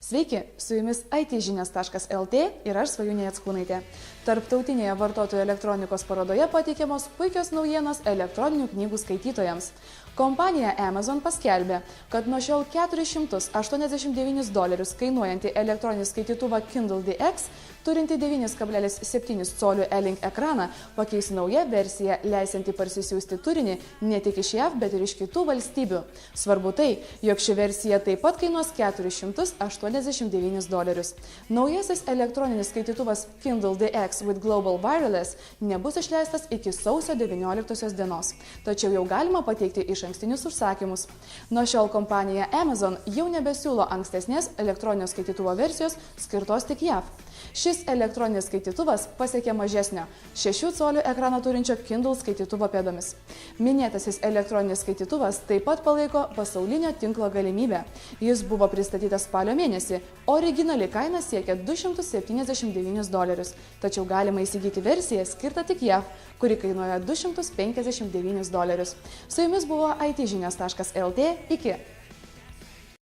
Sveiki, su jumis itžinias.lt ir aš Svajūnė Jackūnaitė. Tarptautinėje vartotojų elektronikos parodoje pateikiamos puikios naujienos elektroninių knygų skaitytojams. Kompanija Amazon paskelbė, kad nuo šiol $489 kainuojantį elektroninį skaitytuvą Kindle DX, turinti 9,7 colių E-Link ekraną, pakeis nauja versija, leisianti parsisiųsti turinį ne tik iš JAV, bet ir iš kitų valstybių. Svarbu tai, jog ši versija taip pat kainuos $489. Naujasis elektroninis skaitytuvas Kindle DX with Global Wireless nebus išleistas iki sausio 19 dienos, tačiau jau galima pateikti išankstinius užsakymus. Nuo šiol kompanija Amazon jau nebesiūlo ankstesnės elektroninio skaitytuvo versijos skirtos tik JAV. Šis elektroninis skaitytuvas pasiekė mažesnio 6 colių ekraną turinčio Kindle skaitytuvo pėdomis. Minėtasis elektroninis skaitytuvas taip pat palaiko pasaulinio tinklo galimybę. Jis buvo pristatytas spalio mėnesį, originali kaina siekia $279, tačiau galima įsigyti versiją skirtą tik JAV, kuri kainuoja $259. Su jumis buvo itžinias.lt, iki.